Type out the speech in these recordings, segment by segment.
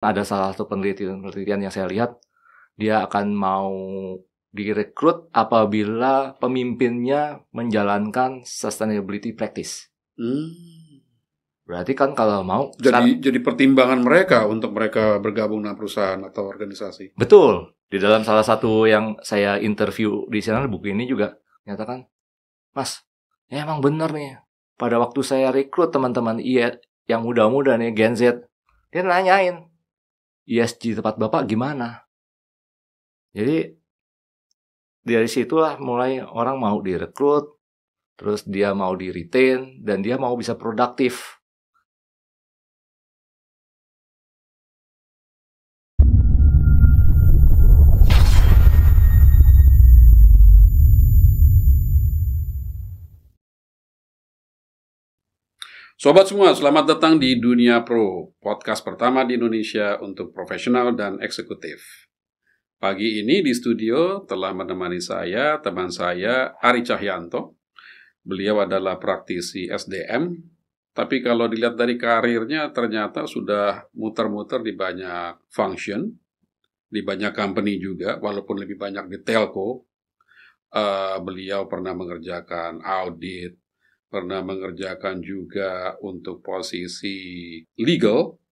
Ada salah satu penelitian yang saya lihat, dia akan mau direkrut apabila pemimpinnya menjalankan sustainability practice. Berarti kan kalau mau jadi pertimbangan mereka untuk mereka bergabung dengan perusahaan atau organisasi. Betul. Di dalam salah satu yang saya interview di sana, buku ini juga nyatakan, Mas, ya emang benar nih. Pada waktu saya rekrut teman-teman yang muda-muda nih, Gen Z, dia nanyain, ESG tempat Bapak gimana? Jadi dari situlah mulai orang mau direkrut, terus dia mau di-retain, dan dia mau bisa produktif. Sobat semua, selamat datang di Dunia Pro, podcast pertama di Indonesia untuk profesional dan eksekutif. Pagi ini di studio telah menemani saya, teman saya, Ari Cahyanto. Beliau adalah praktisi SDM, tapi kalau dilihat dari karirnya ternyata sudah muter-muter di banyak function, di banyak company juga, walaupun lebih banyak di telco. Beliau pernah mengerjakan audit, pernah mengerjakan juga untuk posisi legal,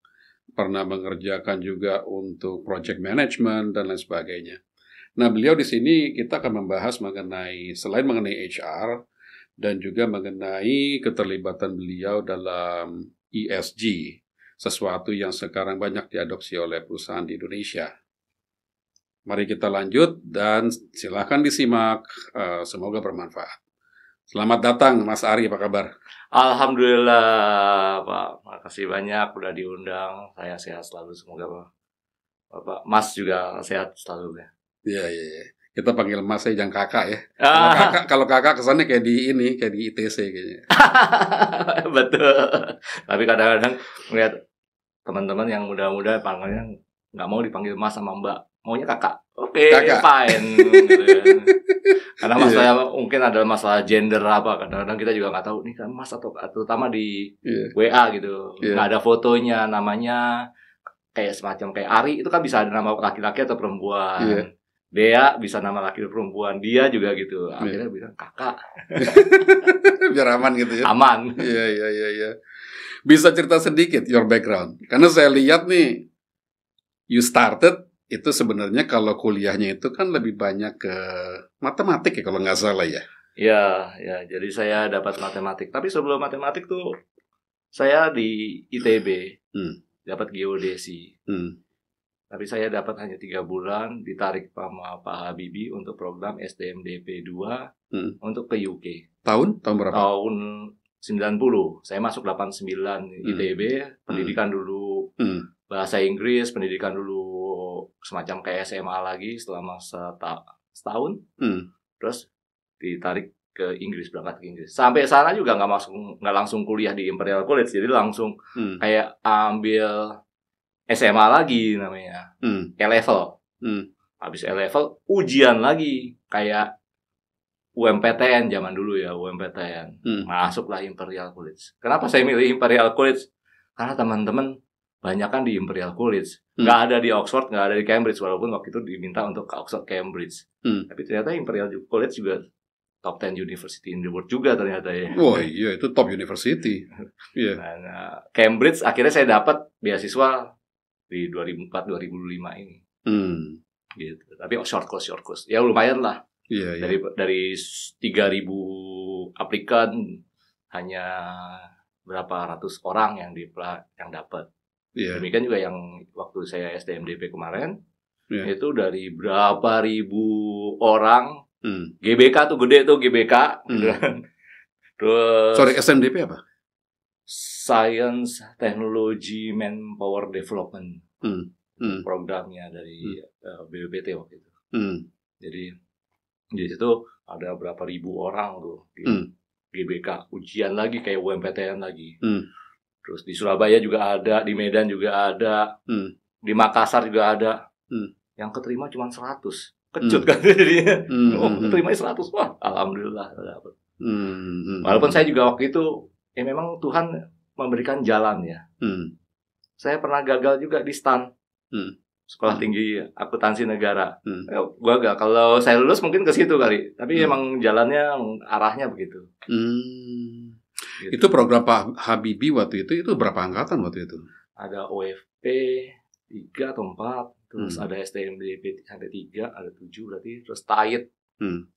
pernah mengerjakan juga untuk project management dan lain sebagainya. Nah, beliau di sini kita akan membahas selain mengenai HR dan juga mengenai keterlibatan beliau dalam ESG, sesuatu yang sekarang banyak diadopsi oleh perusahaan di Indonesia. Mari kita lanjut dan silakan disimak, semoga bermanfaat. Selamat datang Mas Ari, apa kabar? Alhamdulillah, Pak. Makasih banyak udah diundang. Saya sehat selalu, semoga Bapak Mas juga sehat selalu ya. Iya. Kita panggil Mas, saya jangan kakak ya. Kalau kakak kesannya kayak di ITC kayaknya. Betul. Tapi kadang-kadang melihat teman-teman yang muda-muda panggilnya nggak mau dipanggil Mas sama Mbak, maunya kakak. Oke, fine. Gitu ya. Karena masalah mungkin ada masalah gender apa, kadang-kadang kita juga nggak tahu nih kan Mas atau terutama di WA gitu, nggak ada fotonya, namanya kayak semacam kayak Ari itu kan bisa ada nama laki-laki atau perempuan, Dea bisa nama laki atau perempuan, dia juga gitu, akhirnya bilang kakak. Biar aman gitu ya. Aman. Iya. Bisa cerita sedikit your background, karena saya lihat nih you started itu sebenarnya kalau kuliahnya itu kan lebih banyak ke matematik ya kalau nggak salah ya. Ya, jadi saya dapat matematik. Tapi sebelum matematik tuh saya di ITB dapat geodesi. Tapi saya dapat hanya 3 bulan, ditarik sama Pak Habibie untuk program STMDP 2 untuk ke UK. Tahun berapa? Tahun 90. Saya masuk 89 ITB, pendidikan dulu bahasa Inggris, pendidikan dulu semacam kayak SMA lagi selama setahun. Terus ditarik ke Inggris, berangkat ke Inggris. Sampai sana juga nggak langsung kuliah di Imperial College, jadi langsung kayak ambil SMA lagi namanya, A-level. Habis A-level ujian lagi kayak UMPTN zaman dulu ya, UMPTN. Masuklah Imperial College. Kenapa saya milih Imperial College? Karena teman-teman banyak kan di Imperial College, nggak ada di Oxford, nggak ada di Cambridge, walaupun waktu itu diminta untuk ke Oxford Cambridge. Tapi ternyata Imperial College juga top 10 university in the world juga ternyata ya. Oh iya, itu top university. Nah, Cambridge akhirnya saya dapat beasiswa di 2004-2005 ini. Gitu. Tapi short course. Ya lumayan lah. Dari 3.000 aplikan hanya berapa ratus orang yang dapat. Demikian juga yang waktu saya STMDP kemarin, itu dari berapa ribu orang. GBK tuh gede tuh GBK. Terus STMDP apa? Science Technology Manpower Development. Programnya dari BPPT waktu itu. Jadi di situ ada berapa ribu orang tuh di GBK, ujian lagi kayak UMPTN lagi. Terus di Surabaya juga ada, di Medan juga ada, di Makassar juga ada. Yang keterima cuma 100. Kecut kan jadinya. Keterima 100. Wah, alhamdulillah dapat. Walaupun saya juga waktu itu memang Tuhan memberikan jalan ya. Saya pernah gagal juga di STAN. Sekolah tinggi akuntansi negara. Gua gak, kalau saya lulus mungkin ke situ kali. Tapi emang jalannya arahnya begitu. Gitu. Itu program Pak Habibie waktu itu berapa angkatan waktu itu? Ada OFP 3 atau 4, terus ada STMDP sampai 3, ada 7 berarti, terus TAIT.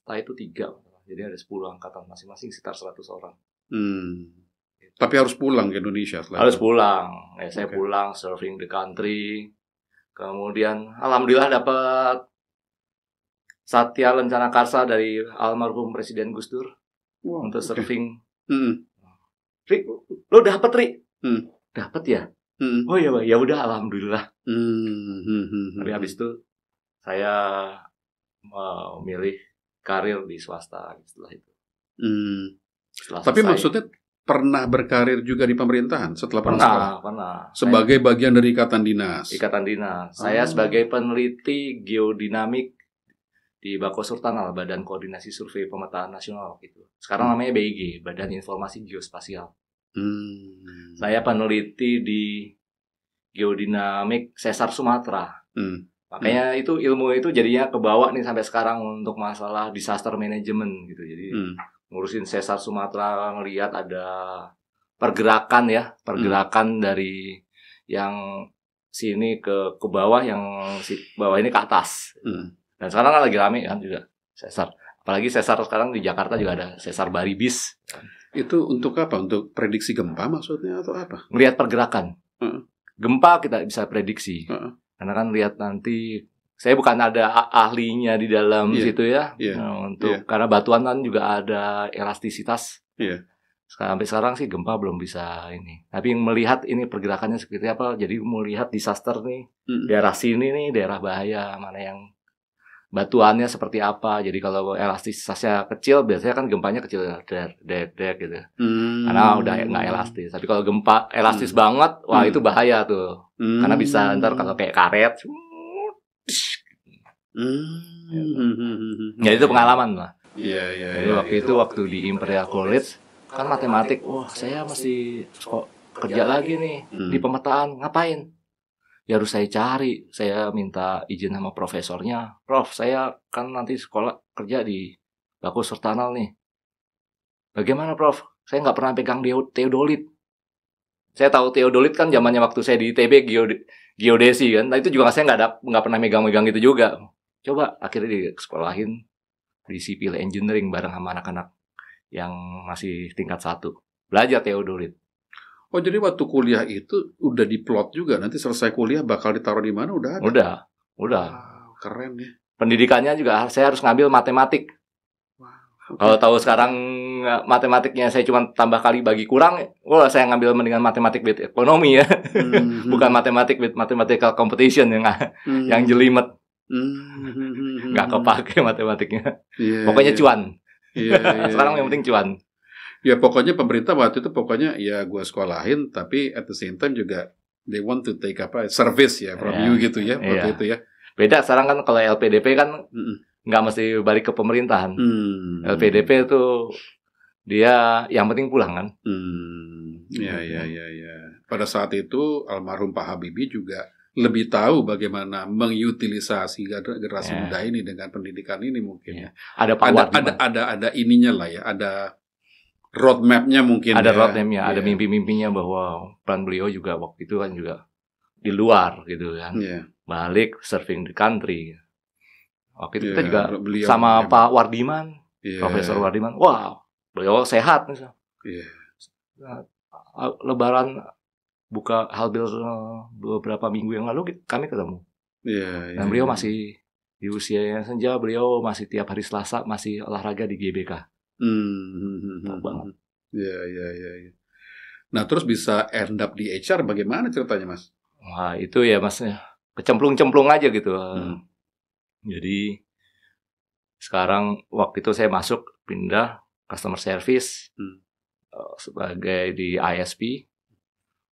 TAIT itu 3. Jadi ada 10 angkatan masing-masing sekitar 100 orang. Gitu. Tapi harus pulang ke Indonesia setelah harus itu. Pulang. Saya pulang serving the country. Kemudian alhamdulillah dapat Satya Lencana Karsa dari almarhum Presiden Gus Dur untuk serving. Rik, lo dapet Rik? Dapet ya? Oh iya, ya udah alhamdulillah. Tapi habis itu saya memilih karir di swasta setelah itu. Tapi maksudnya pernah berkarir juga di pemerintahan setelah pernah. Sebagai bagian dari Ikatan Dinas. Saya sebagai peneliti geodinamik di Bako Surtanal, Badan Koordinasi Survei Pemetaan Nasional gitu. Sekarang namanya BIG, Badan Informasi Geospasial. Saya peneliti di geodinamik sesar Sumatera. Makanya itu ilmu itu jadinya kebawa nih sampai sekarang untuk masalah disaster management gitu. Jadi ngurusin sesar Sumatera, ngelihat ada pergerakan dari yang sini ke bawah, yang bawah ini ke atas. Dan sekarang kan lagi rame kan juga sesar. Apalagi sesar sekarang di Jakarta juga ada sesar Baribis. Itu untuk apa? Untuk prediksi gempa maksudnya atau apa? Melihat pergerakan. Gempa kita bisa prediksi. Karena kan lihat nanti, saya bukan ada ahlinya di dalam situ ya. Karena batuan kan juga ada elastisitas. Sampai sekarang sih gempa belum bisa ini. Tapi melihat ini pergerakannya seperti apa. Jadi melihat disaster nih. Daerah sini nih, daerah bahaya. Mana yang batuannya seperti apa. Jadi kalau elastisitasnya kecil, biasanya kan gempanya kecil, dek gitu. Karena udah nggak elastis. Tapi kalau gempa elastis banget, wah itu bahaya tuh. Karena bisa ntar kalau kayak karet. Ya itu pengalaman lah. Jadi waktu di Imperial College kan matematik. Wah saya masih kerja lagi nih di pemetaan. Ngapain? Ya harus saya cari. Saya minta izin sama profesornya. Prof, saya kan nanti sekolah kerja di Bako Surtanal nih. Bagaimana Prof? Saya nggak pernah pegang teodolit. Saya tahu teodolit kan zamannya waktu saya di ITB geodesi kan. Nah itu juga saya nggak pernah megang itu juga. Coba akhirnya disekolahin di civil engineering bareng sama anak-anak yang masih tingkat 1. Belajar teodolit. Oh jadi waktu kuliah itu udah diplot juga, nanti selesai kuliah bakal ditaruh di mana udah ada? Udah. Wow, keren ya. Pendidikannya juga saya harus ngambil matematik. Kalau tahu sekarang matematiknya saya cuma tambah kali bagi kurang, saya ngambil mendingan matematik with ekonomi ya. Bukan matematik with mathematical competition yang jelimet. Nggak kepake matematiknya. Pokoknya cuan. Sekarang yang penting cuan. Ya pokoknya pemerintah waktu itu pokoknya ya gue sekolahin, tapi at the same time juga they want to take service ya from you gitu ya waktu itu ya. Beda sekarang kan kalau LPDP kan nggak mesti balik ke pemerintahan. LPDP itu dia yang penting pulang kan. Ya. Pada saat itu almarhum Pak Habibie juga lebih tahu bagaimana mengutilisasi generasi muda ini dengan pendidikan ini mungkin ya. Ada ininya lah ya, ada roadmap-nya mungkin. Ada roadmap-nya, ada mimpi-mimpinya bahwa peran beliau juga waktu itu kan juga di luar gitu kan. Balik serving the country. Waktu itu kita juga sama Pak Wardiman, Profesor Wardiman. Wow, beliau sehat misalnya. Lebaran buka halbil beberapa minggu yang lalu kami ketemu. Dan beliau masih di usianya senja, beliau masih tiap hari Selasa masih olahraga di GBK. Banget. Ya. Nah terus bisa end up di HR bagaimana ceritanya Mas? Wah itu ya Mas, kecemplung-cemplung aja gitu. Jadi sekarang waktu itu saya masuk pindah customer service sebagai di ISP.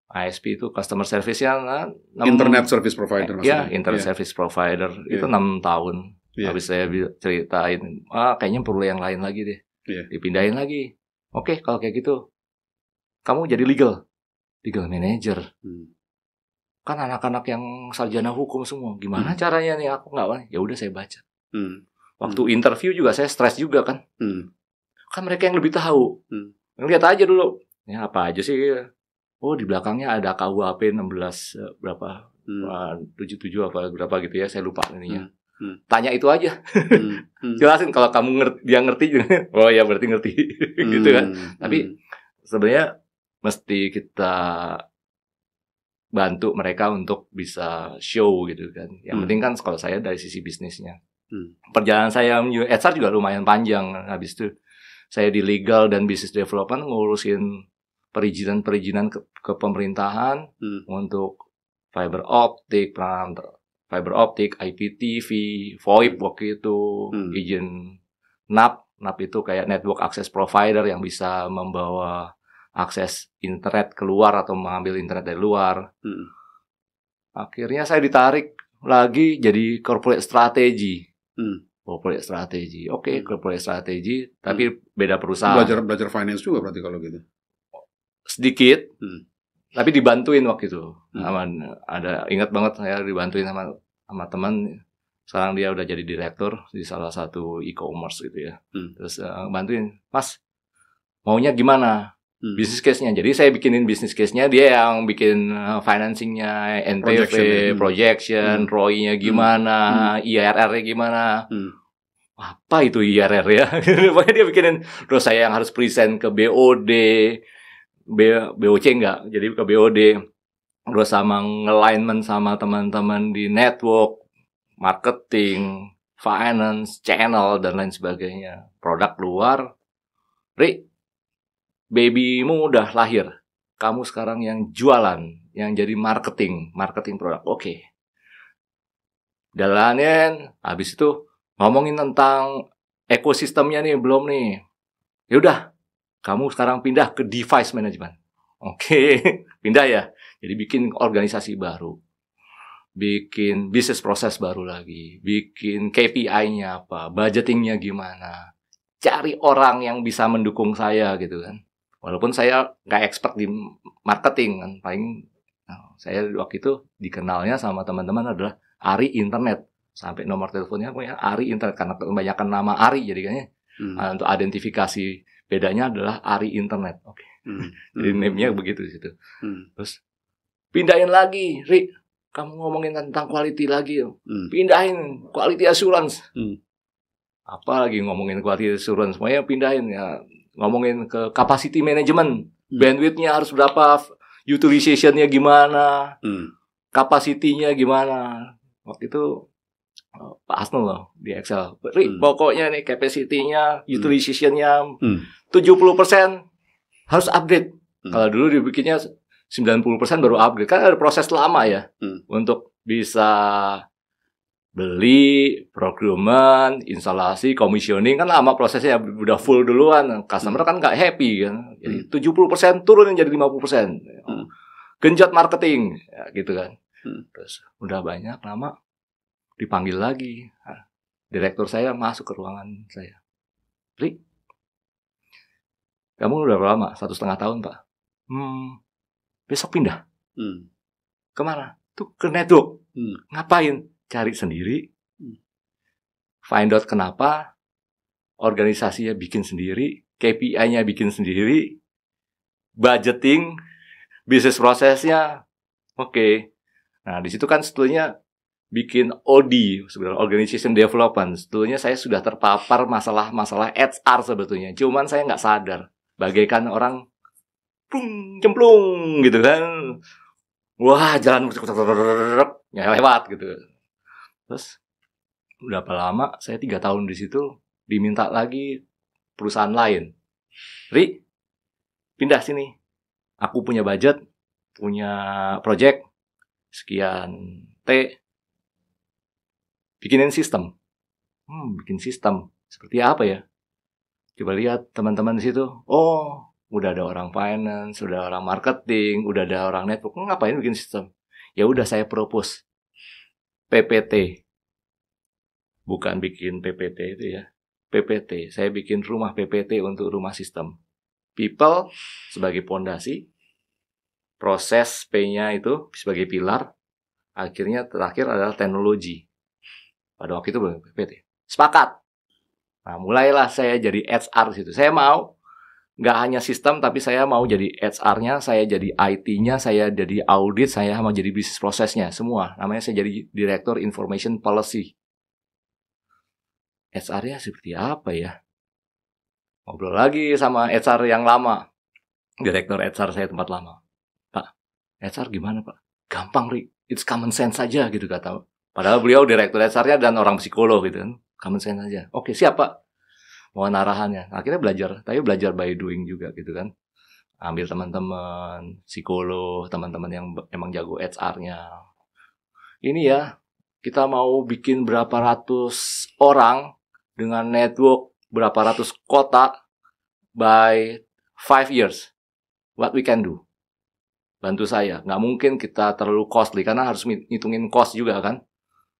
ISP itu customer service-nya Internet Service Provider maksudnya. Ya, Internet Service Provider itu 6 tahun. Habis saya ceritain, kayaknya perlu yang lain lagi deh. Dipindahin lagi. Oke, kalau kayak gitu kamu jadi legal manager. kan anak-anak yang sarjana hukum semua. Gimana caranya nih? Aku nggak. Ya udah saya baca. Waktu interview juga saya stres juga kan. Kan mereka yang lebih tahu. Lihat aja dulu. Ya apa aja sih? Oh di belakangnya ada KUHP 16 berapa? 77 apa berapa gitu ya? Saya lupa ininya. Tanya itu aja. Jelasin kalau kamu dia ngerti. Oh ya berarti ngerti. Gitu kan. Tapi sebenarnya mesti kita bantu mereka untuk bisa show gitu kan. Yang penting kan kalau saya dari sisi bisnisnya. Perjalanan saya menuju HR juga lumayan panjang. Habis itu saya di legal dan business development ngurusin perizinan ke pemerintahan untuk fiber optik, IPTV, VoIP waktu itu, izin NAP itu kayak network access provider yang bisa membawa akses internet keluar atau mengambil internet dari luar. Akhirnya saya ditarik lagi jadi corporate strategy. Corporate strategy. Oke, corporate strategy, tapi beda perusahaan. Belajar finance juga berarti kalau gitu. Sedikit. Tapi dibantuin waktu itu. Ingat banget saya dibantuin sama teman. Sekarang dia udah jadi direktur di salah satu e-commerce gitu ya. Terus bantuin, Mas, maunya gimana? Business case-nya. Jadi saya bikinin business case-nya, dia yang bikin financing-nya, NPV, projection, ROI-nya gimana, IRR-nya gimana. Apa itu IRR ya? Pokoknya dia bikinin. Terus saya yang harus present ke BOD, BOC enggak, jadi ke BOD. Terus sama nge-alignment sama teman-teman di network, marketing, finance, channel, dan lain sebagainya. Produk keluar, Ri, babymu udah lahir. Kamu sekarang yang jualan, yang jadi marketing produk. Oke. Jalanin, habis itu ngomongin tentang ekosistemnya nih, belum nih. Yaudah, kamu sekarang pindah ke device management. Oke, pindah ya. Jadi bikin organisasi baru. Bikin bisnis proses baru lagi. Bikin KPI-nya apa, budgeting-nya gimana. Cari orang yang bisa mendukung saya gitu kan. Walaupun saya nggak expert di marketing kan, paling saya waktu itu dikenalnya sama teman-teman adalah Ari Internet. Sampai nomor teleponnya punya Ari Internet karena kebanyakan nama Ari jadi kayaknya. Untuk identifikasi bedanya adalah Ari Internet. Oke. Jadi name-nya begitu di situ. Terus pindahin lagi, Ri. Kamu ngomongin tentang quality lagi. Pindahin quality assurance. Apa lagi ngomongin quality assurance? Semuanya pindahin ya. Ngomongin ke capacity management, bandwidth-nya harus berapa, utilization-nya gimana, capacity-nya gimana. Waktu itu Pak Asnul loh di Excel. Pokoknya nih capacity-nya, utilization-nya 70% harus upgrade. Kalau dulu dibikinnya 90% baru upgrade. Kan ada proses lama ya untuk bisa beli, procurement, instalasi, commissioning kan lama prosesnya, udah full duluan. Customer kan nggak happy kan. Jadi 70% turun jadi 50%. Genjot marketing, ya, gitu kan. Terus udah banyak lama dipanggil lagi. Direktur saya masuk ke ruangan saya. Ri, kamu udah berapa lama? 1,5 tahun, Pak. Besok pindah. Kemana? Tuh ke network. Ngapain? Cari sendiri, find out kenapa, organisasinya bikin sendiri, KPI-nya bikin sendiri, budgeting, bisnis prosesnya, oke. Nah di situ kan sebetulnya bikin OD, sebenarnya organization development. Sebetulnya saya sudah terpapar masalah HR sebetulnya, cuman saya nggak sadar, bagaikan orang cemplung gitu kan, wah jalan lewat gitu. Terus berapa lama? Saya 3 tahun di situ diminta lagi perusahaan lain. Ri, pindah sini. Aku punya budget, punya project sekian T. Bikinin sistem. Bikin sistem. Seperti apa ya? Coba lihat teman-teman di situ. Oh, udah ada orang finance, udah orang marketing, udah ada orang network. Ngapain bikin sistem? Ya udah saya propose. PPT. Bukan bikin PPT itu ya. PPT. Saya bikin rumah PPT untuk rumah sistem. People sebagai pondasi. Proses P-nya itu sebagai pilar. Akhirnya terakhir adalah teknologi. Pada waktu itu belum PPT. Sepakat. Nah, mulailah saya jadi HR di situ. Saya mau nggak hanya sistem, tapi saya mau jadi HR-nya, saya jadi IT-nya, saya jadi audit, saya mau jadi bisnis prosesnya, semua. Namanya saya jadi Director Information Policy. HR-nya seperti apa ya? Ngobrol lagi sama HR yang lama. Direktur HR saya tempat lama. Pak, HR gimana Pak? Gampang, Rik. It's common sense saja gitu kata. Padahal beliau direktur HR-nya dan orang psikolog gitu kan. Common sense saja. Oke, siap Pak. Mohon arahannya. Akhirnya belajar. Tapi belajar by doing juga gitu kan. Ambil teman-teman, psikolog, teman-teman yang emang jago HR-nya. Ini ya, kita mau bikin berapa ratus orang dengan network berapa ratus kota by 5 years. What we can do? Bantu saya. Nggak mungkin kita terlalu costly, karena harus ngitungin cost juga kan.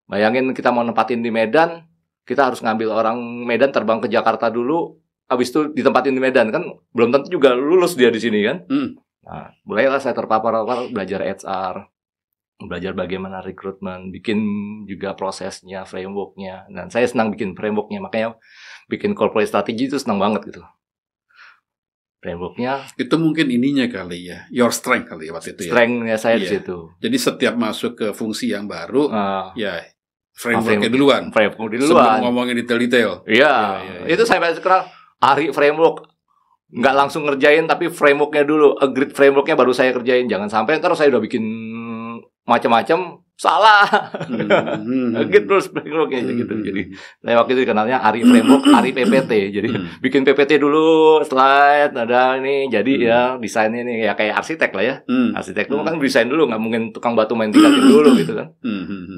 Bayangin kita mau nempatin di Medan, kita harus ngambil orang Medan terbang ke Jakarta dulu, habis itu ditempatin di Medan. Kan belum tentu juga lulus dia di sini kan. Nah, mulailah saya terpapar belajar HR, belajar bagaimana rekrutmen, bikin juga prosesnya, frameworknya. Dan saya senang bikin frameworknya, makanya bikin corporate strategy itu senang banget gitu. Frameworknya itu mungkin ininya kali ya, your strength kali ya waktu itu ya. Strength-nya saya di situ. Jadi setiap masuk ke fungsi yang baru, ya frameworknya duluan. Framework duluan. Sebelum ngomongin detail-detail. Iya. Itu saya sekarang hari framework nggak langsung ngerjain, tapi frameworknya dulu, agreed frameworknya baru saya kerjain. Jangan sampai ntar saya udah bikin macam-macam salah. Gitu frameworknya gitu. Jadi saya waktu itu dikenalnya Ari framework, Ari PPT. Jadi bikin PPT dulu, slide, ada ini. Jadi ya desainnya nih ya kayak arsitek lah ya. Arsitek dulu kan desain dulu, nggak mungkin tukang batu main tingkatin dulu gitu kan.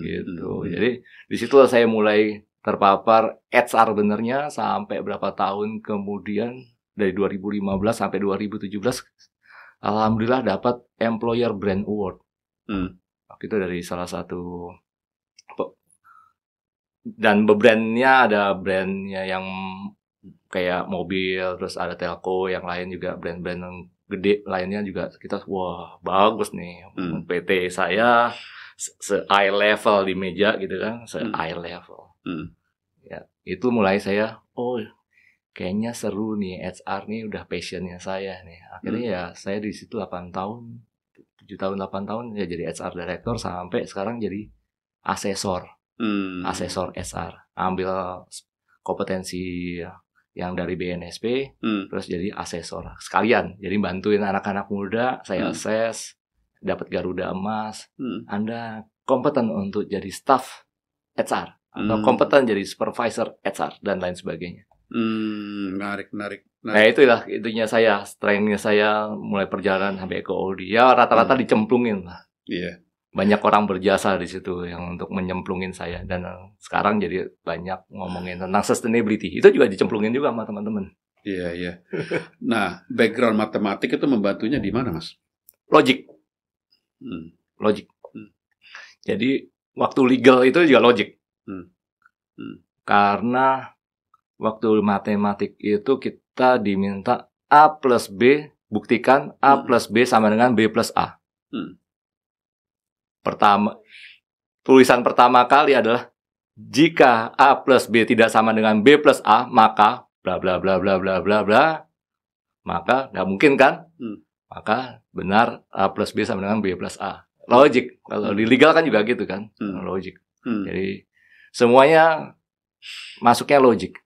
Gitu. Jadi di situ saya mulai terpapar HR benernya sampai berapa tahun kemudian dari 2015 sampai 2017 alhamdulillah dapat Employer Brand Award. Waktu itu dari salah satu, dan brandnya ada brandnya yang kayak mobil, terus ada telco, yang lain juga brand-brand yang gede lainnya juga. Kita wah bagus nih, PT saya se-eye level di meja gitu kan, se-eye level. Ya, itu mulai saya kayaknya seru nih, HR nih udah passionnya saya nih. Akhirnya ya saya di situ 8 tahun, 7 tahun, 8 tahun ya jadi HR Director sampai sekarang jadi asesor. Asesor HR. Ambil kompetensi yang dari BNSP, terus jadi asesor. Sekalian, jadi bantuin anak-anak muda, saya assess, dapat Garuda Emas. Anda kompeten untuk jadi staff HR, atau kompeten jadi supervisor HR, dan lain sebagainya. Menarik. Nah itulah intinya saya, strength-nya saya mulai perjalanan sampai ke Audi. Ya rata-rata dicemplungin lah. Iya. Banyak orang berjasa di situ yang untuk menyemplungin saya, dan sekarang jadi banyak ngomongin tentang sustainability. Itu juga dicemplungin juga sama teman-teman. Iya. Nah, background matematik itu membantunya di mana, Mas? Logic. Jadi waktu legal itu juga logic. Karena waktu matematik itu kita diminta A plus B, buktikan A plus B sama dengan B plus A. Tulisan pertama kali adalah jika A plus B tidak sama dengan B plus A, maka bla bla bla bla bla bla bla, maka nggak mungkin kan? Maka benar A plus B sama dengan B plus A. Logic. Kalau di legal kan juga gitu kan, logic. Jadi semuanya masuknya logic.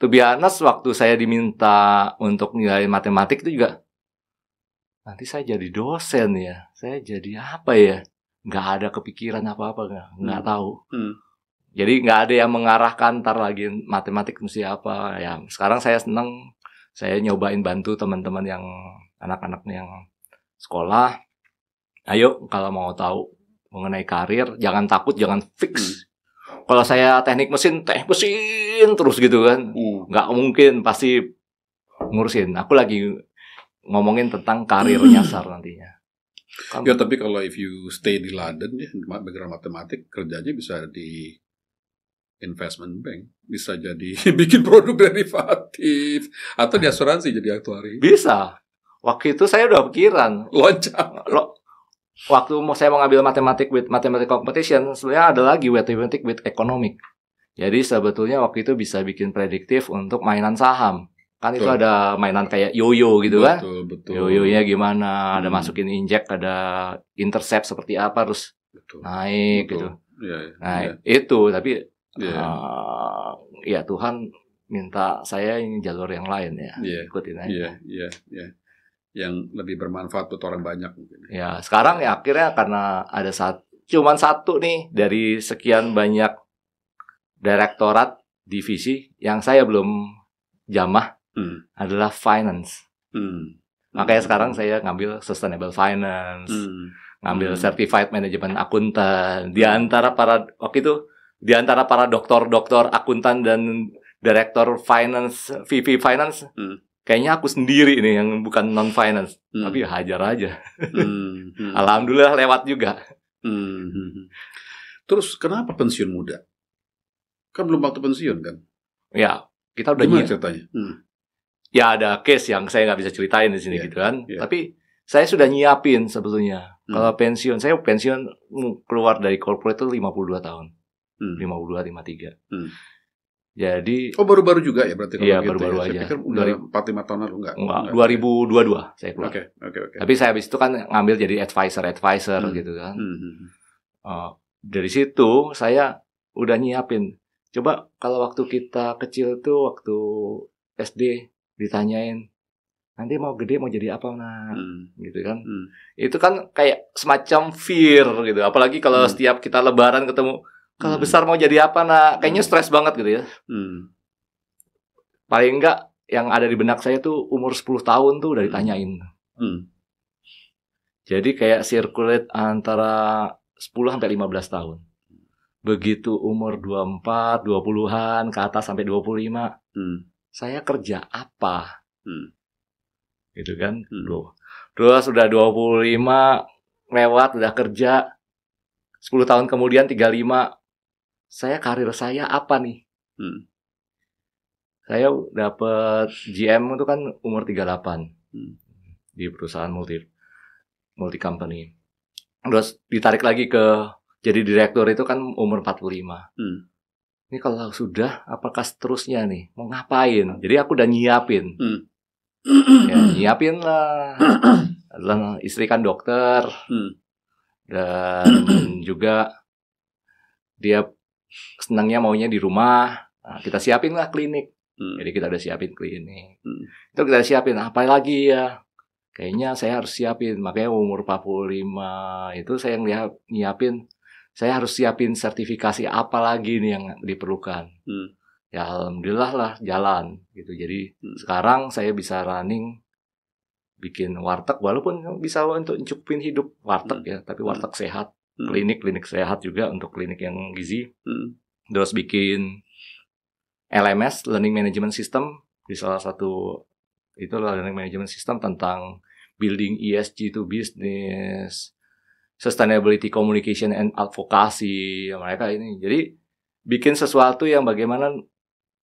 To be honest, waktu saya diminta untuk nilai matematik itu juga, nanti saya jadi dosen ya, saya jadi apa ya? Nggak ada kepikiran apa-apa, nggak tahu. Jadi nggak ada yang mengarahkan ntar lagi matematik mesti apa. Ya sekarang saya senang, saya nyobain bantu teman-teman yang anak-anak yang sekolah. Ayo kalau mau tahu mengenai karir, jangan takut, jangan fix. Kalau saya teknik mesin terus gitu kan, nggak mungkin pasti ngurusin. Aku lagi ngomongin tentang karir nyasar nantinya. Ya tapi kalau if you stay di London ya, background matematik, kerjanya bisa di investment bank, bisa jadi bikin produk derivatif, atau di asuransi jadi aktuari. Bisa. Waktu itu saya udah pikiran loncat. waktu saya mau ngambil matematik with mathematical competition, sebenarnya ada lagi mathematics with economic. Jadi sebetulnya waktu itu bisa bikin prediktif untuk mainan saham. Kan itu ada mainan kayak yoyo gitu kan. Betul. Yoyonya gimana, ada masukin inject, ada intercept seperti apa, terus naik gitu. Itu, tapi ya Tuhan minta saya ini jalur yang lain ya. Ikutin aja. Iya. Yang lebih bermanfaat buat orang banyak mungkin. Ya, sekarang ya akhirnya karena ada cuman satu nih dari sekian banyak direktorat divisi yang saya belum jamah adalah finance. Makanya sekarang saya ngambil sustainable finance, ngambil certified management akuntan. Di antara para doktor akuntan dan direktur finance, VP finance, kayaknya aku sendiri nih yang bukan non finance, tapi hajar aja. Alhamdulillah lewat juga. Terus kenapa pensiun muda? Kan belum waktu pensiun kan? Ya, kita udah gimana ceritanya? Ya ada case yang saya nggak bisa ceritain di sini gitu kan. Tapi saya sudah nyiapin sebetulnya. Kalau pensiun, saya pensiun keluar dari corporate itu 52 tahun. 52, 53. Jadi baru-baru juga ya berarti kalau iya, gitu. Baru-baru aja. Saya pikir udah 4-5 tahun lalu enggak. 2022 saya keluar. Oke. Tapi saya habis itu kan ngambil jadi advisor gitu kan. Dari situ saya udah nyiapin. Coba kalau waktu kita kecil tuh, waktu SD ditanyain, nanti mau gede mau jadi apa nak? Gitu kan. Itu kan kayak semacam fear gitu. Apalagi kalau setiap kita lebaran ketemu, kalau besar mau jadi apa nak? Kayaknya stres banget gitu ya. Paling enggak yang ada di benak saya tuh umur 10 tahun tuh udah ditanyain. Jadi kayak circulate antara 10 sampai 15 tahun. Begitu umur 24, 20-an ke atas sampai 25. Saya kerja apa? Gitu kan. Terus udah 25 lewat, udah kerja 10 tahun kemudian 35. Karir saya apa nih? Saya dapat GM itu kan umur 38. Di perusahaan multi company. Terus ditarik lagi ke jadi direktur itu kan umur 45. Ini kalau sudah, apakah seterusnya nih? Mau ngapain? Jadi aku udah nyiapin. Ya, nyiapin lah. Istri kan dokter. Dan juga dia senangnya maunya di rumah. Nah, kita siapin lah klinik. Jadi kita udah siapin klinik. Itu kita siapin. Apa lagi ya? Kayaknya saya harus siapin. Makanya umur 45 itu saya nyiapin. Saya harus siapin sertifikasi apa lagi nih yang diperlukan. Ya alhamdulillah lah jalan gitu. Jadi sekarang saya bisa running, bikin warteg, walaupun bisa untuk mencukupin hidup warteg ya, tapi warteg sehat, klinik sehat juga untuk klinik yang gizi. Terus bikin LMS, Learning Management System, di salah satu itu Learning Management System tentang building ESG to business, sustainability communication and advocacy mereka ini. Jadi bikin sesuatu yang bagaimana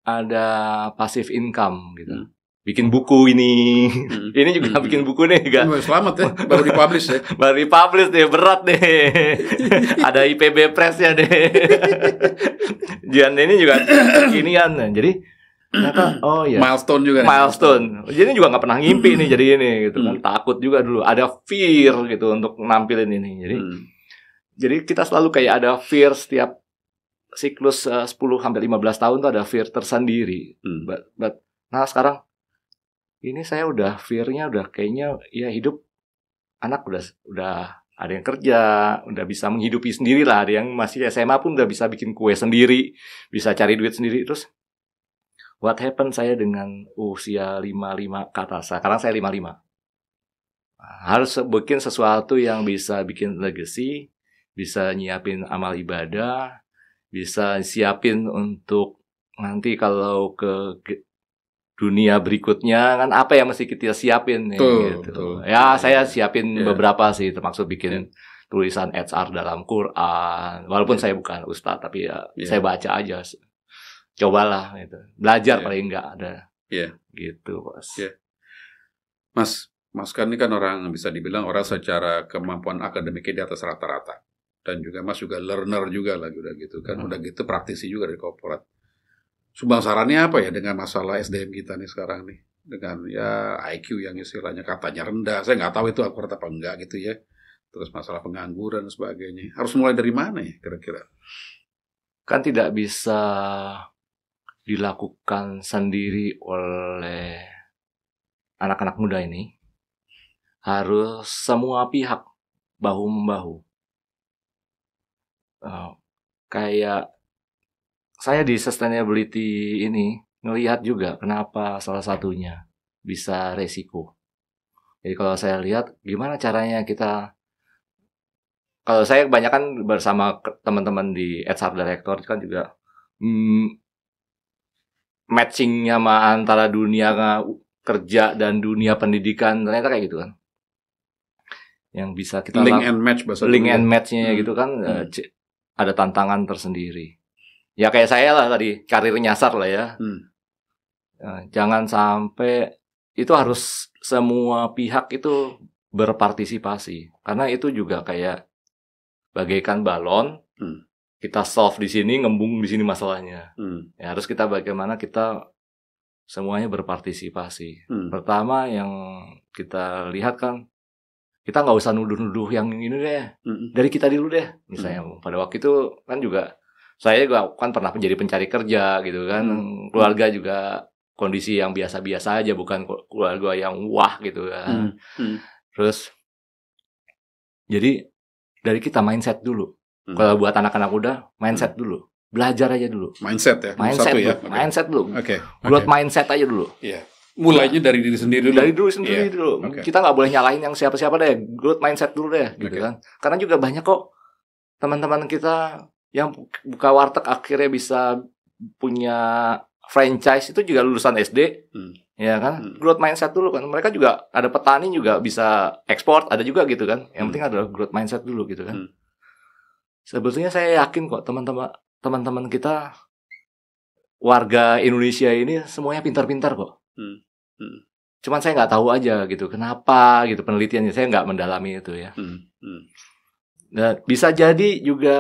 ada passive income gitu. Bikin buku ini. Ini juga bikin buku nih enggak. Selamat ya, baru dipublish ya. Baru dipublish deh, berat deh. Ada IPB Press-nya deh. Jian ini juga kekinian. Jadi ternyata milestone juga. Jadi juga nggak pernah ngimpi nih jadi ini gitu kan. Takut juga dulu, ada fear gitu untuk nampilin ini. Jadi kita selalu kayak ada fear setiap siklus 10 sampai 15 tahun tuh ada fear tersendiri. Nah sekarang ini saya udah fear-nya udah kayaknya ya hidup anak udah ada yang kerja, udah bisa menghidupi sendiri lah. Ada yang masih SMA pun udah bisa bikin kue sendiri, bisa cari duit sendiri. Terus what happened saya dengan usia 55 ke atas? Sekarang saya 55. Harus bikin sesuatu yang bisa bikin legacy, bisa nyiapin amal ibadah, bisa siapin untuk nanti kalau ke dunia berikutnya kan apa yang mesti kita siapin nih gitu. Ya saya siapin beberapa sih, termasuk bikin tulisan HR dalam Quran. Walaupun saya bukan ustadz, tapi saya baca aja. Cobalah gitu. Belajar paling enggak ada. Gitu, Bos. Mas, Mas kan ini kan orang bisa dibilang orang secara kemampuan akademiknya di atas rata-rata. Dan juga Mas juga learner juga lagi udah gitu kan. Udah gitu praktisi juga dari korporat. Sumbang sarannya apa ya dengan masalah SDM kita nih sekarang nih? Dengan ya IQ yang istilahnya katanya rendah. Saya nggak tahu itu akurat apa enggak gitu ya. Terus masalah pengangguran dan sebagainya. Harus mulai dari mana ya kira-kira? Kan tidak bisa dilakukan sendiri oleh anak-anak muda ini. Harus semua pihak bahu-membahu. Kayak saya di sustainability ini ngelihat juga kenapa salah satunya bisa resiko. Jadi kalau saya lihat gimana caranya kita, kalau saya kebanyakan bersama teman-teman di HR Director kan juga matchingnya antara dunia kerja dan dunia pendidikan ternyata kayak gitu kan. Yang bisa kita link and match bahasa link and match-nya gitu kan ada tantangan tersendiri. Ya kayak saya lah tadi karir nyasar lah ya. Jangan sampai itu harus semua pihak itu berpartisipasi karena itu juga kayak bagaikan balon. Kita solve di sini, ngembung di sini masalahnya. Ya harus kita bagaimana kita semuanya berpartisipasi. Pertama yang kita lihat kan kita nggak usah nuduh-nuduh yang ini deh, dari kita dulu deh. Misalnya pada waktu itu kan juga saya juga kan pernah menjadi pencari kerja gitu kan, keluarga juga kondisi yang biasa-biasa aja, bukan keluarga yang wah gitu kan. Terus jadi dari kita mindset dulu. Kalau buat anak-anak muda, mindset dulu, belajar aja dulu. Mindset ya, mindset satu dulu, ya. Mindset dulu. Growth mindset aja dulu. Iya. Mulainya dari diri sendiri dulu. Dari diri sendiri dulu. Kita nggak boleh nyalahin yang siapa-siapa deh. Growth mindset dulu deh, gitu kan. Karena juga banyak kok teman-teman kita yang buka warteg akhirnya bisa punya franchise itu juga lulusan SD, ya kan. Growth mindset dulu kan. Mereka juga ada petani juga bisa ekspor, ada juga gitu kan. Yang penting adalah growth mindset dulu gitu kan. Sebetulnya saya yakin kok teman-teman kita warga Indonesia ini semuanya pintar-pintar kok. Cuman saya nggak tahu aja gitu kenapa gitu penelitiannya, saya nggak mendalami itu ya. Dan bisa jadi juga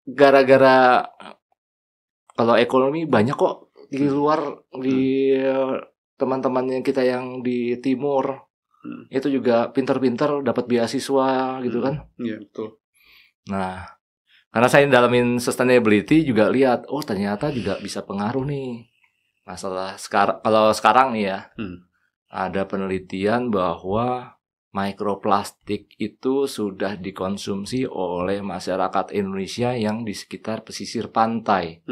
gara-gara kalau ekonomi banyak kok di luar, di teman-temannya kita yang di timur itu juga pintar-pintar dapat beasiswa gitu kan. Iya betul. Nah, karena saya dalamin sustainability juga lihat, oh ternyata juga bisa pengaruh nih. Masalah kalau sekarang nih ya, ada penelitian bahwa mikroplastik itu sudah dikonsumsi oleh masyarakat Indonesia yang di sekitar pesisir pantai.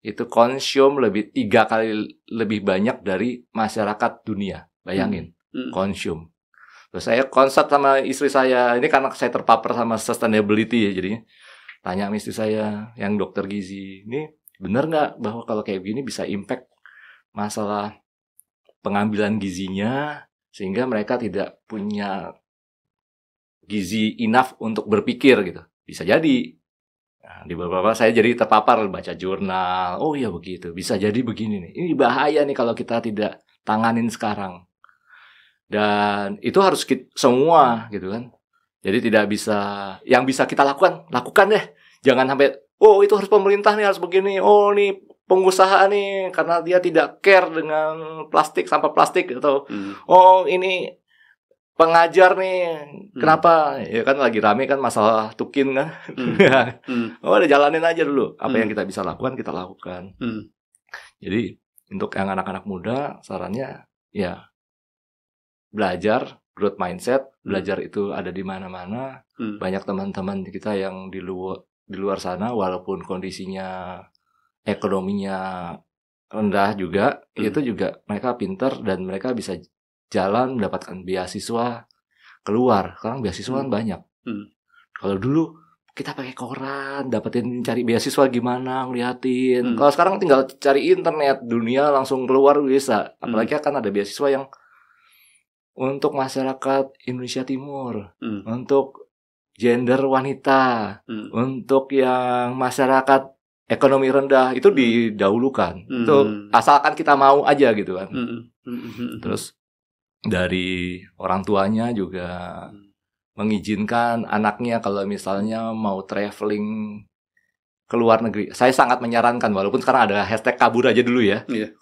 Itu konsum 3 kali lebih banyak dari masyarakat dunia. Bayangin, konsum. Terus saya konsult sama istri saya, ini karena saya terpapar sama sustainability ya, jadinya tanya sama istri saya yang dokter gizi, ini benar nggak bahwa kalau kayak gini bisa impact masalah pengambilan gizinya sehingga mereka tidak punya gizi enough untuk berpikir gitu. Bisa jadi. Nah, di beberapa saya jadi terpapar baca jurnal. Oh iya begitu. Bisa jadi begini nih. Ini bahaya nih kalau kita tidak tanganin sekarang. Dan itu harus semua gitu kan. Jadi tidak bisa, yang bisa kita lakukan deh. Jangan sampai oh itu harus pemerintah nih harus begini. Oh nih pengusaha nih karena dia tidak care dengan plastik, sampah plastik atau oh ini pengajar nih kenapa ya kan lagi rame kan masalah tukin kan. Oh udah jalanin aja dulu apa yang kita bisa lakukan kita lakukan. Jadi untuk yang anak-anak muda sarannya ya belajar growth mindset, belajar itu ada di mana-mana. Banyak teman-teman kita yang di luar sana walaupun kondisinya ekonominya rendah juga, itu juga mereka pintar dan mereka bisa jalan mendapatkan beasiswa keluar. Sekarang beasiswa kan banyak. Kalau dulu kita pakai koran, cari beasiswa gimana, ngeliatin. Kalau sekarang tinggal cari internet, dunia langsung keluar bisa. Apalagi kan ada beasiswa yang untuk masyarakat Indonesia Timur, untuk gender wanita, untuk yang masyarakat ekonomi rendah itu didahulukan. Itu asalkan kita mau aja gitu kan. Terus dari orang tuanya juga mengizinkan anaknya kalau misalnya mau traveling ke luar negeri. Saya sangat menyarankan, walaupun sekarang ada hashtag kabur aja dulu ya. Iya.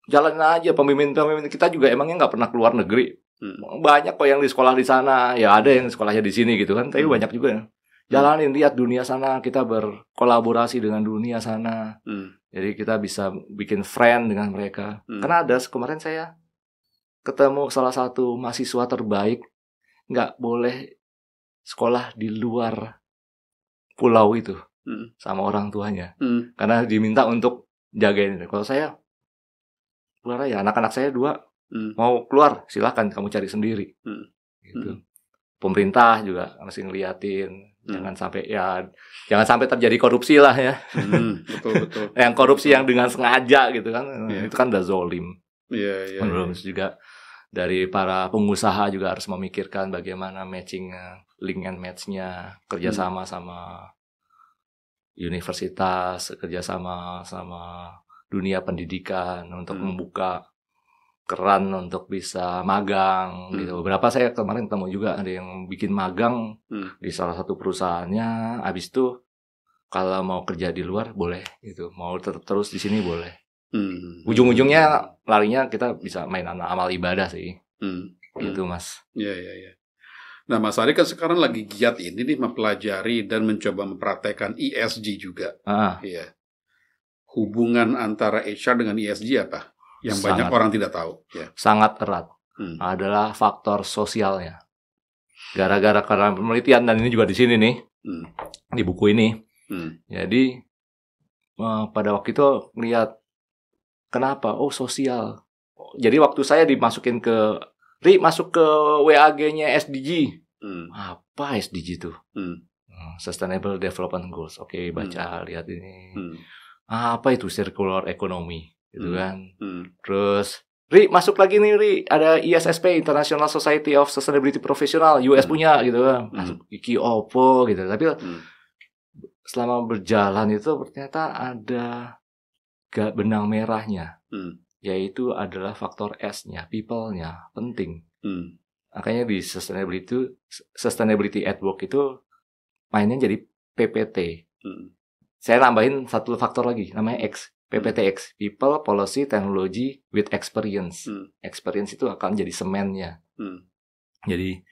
Jalan aja, pemimpin kita juga emangnya nggak pernah keluar negeri. Banyak kok yang di sekolah di sana, ya ada yang sekolahnya di sini gitu kan, tapi banyak juga ya. Jalanin, lihat dunia sana, kita berkolaborasi dengan dunia sana. Jadi kita bisa bikin friend dengan mereka. Karena ada kemarin saya ketemu salah satu mahasiswa terbaik, nggak boleh sekolah di luar pulau itu sama orang tuanya, karena diminta untuk jagain. Kalau saya keluar ya, anak-anak saya 2 mau keluar silahkan kamu cari sendiri. Gitu. Pemerintah juga masih ngeliatin, jangan sampai terjadi korupsi lah ya. Betul. Yang korupsi yang dengan sengaja gitu kan, itu kan udah zolim. Terus juga dari para pengusaha juga harus memikirkan bagaimana matching, link and match-nya, kerjasama sama universitas, kerjasama sama dunia pendidikan untuk membuka keran untuk bisa magang gitu. Beberapa saya kemarin ketemu juga ada yang bikin magang di salah satu perusahaannya, habis itu kalau mau kerja di luar boleh gitu, mau tetap terus di sini boleh. Ujung-ujungnya larinya kita bisa main amal ibadah sih. Gitu Mas. Iya. Nah, Mas Ari kan sekarang lagi giat ini nih mempelajari dan mencoba mempraktekkan ESG juga. Iya. Hubungan antara HR dengan ESG apa? Yang banyak orang tidak tahu. Sangat erat. Adalah faktor sosialnya. Gara-gara karena penelitian, dan ini juga di sini nih, di buku ini. Jadi pada waktu itu lihat kenapa? Oh, sosial. Jadi waktu saya dimasukin masuk ke WAG-nya SDG. Apa SDG itu? Sustainable Development Goals. Oke, baca, lihat ini. Apa itu circular economy? Gitu kan. Terus, masuk lagi nih, ada ISSP, International Society of Sustainability Professional, US punya gitu kan. Masuk iki opo gitu. Tapi selama berjalan itu ternyata ada benang merahnya. Yaitu adalah faktor S-nya, people-nya, penting. Makanya di Sustainability at Work itu mainnya jadi PPT. Saya nambahin satu faktor lagi, namanya X, PPTX, People, Policy, Technology with Experience. Experience itu akan jadi semennya. Jadi,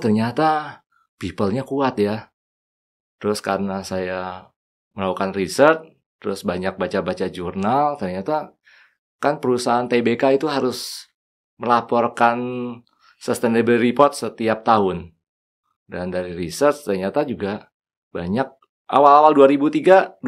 ternyata people-nya kuat ya. Terus karena saya melakukan riset, terus banyak baca-baca jurnal, ternyata kan perusahaan TBK itu harus melaporkan sustainability report setiap tahun. Dan dari research ternyata juga banyak awal-awal 2023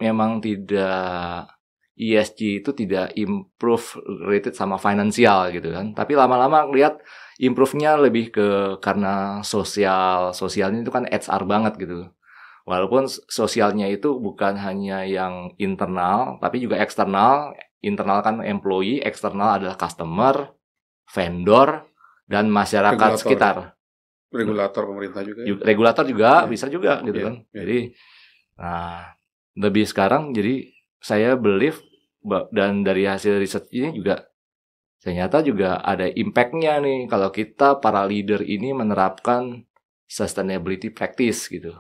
memang tidak, ESG itu tidak improve related sama financial gitu kan. Tapi lama-lama lihat improve-nya lebih ke karena sosialnya itu kan HR banget gitu. Walaupun sosialnya itu bukan hanya yang internal, tapi juga eksternal. Internal kan employee, eksternal adalah customer, vendor, dan masyarakat sekitar. Regulator pemerintah juga. Regulator juga bisa juga gitu kan. Jadi, lebih sekarang jadi saya believe, dan dari hasil riset ini juga ternyata juga ada impact-nya nih kalau kita para leader ini menerapkan sustainability practice gitu.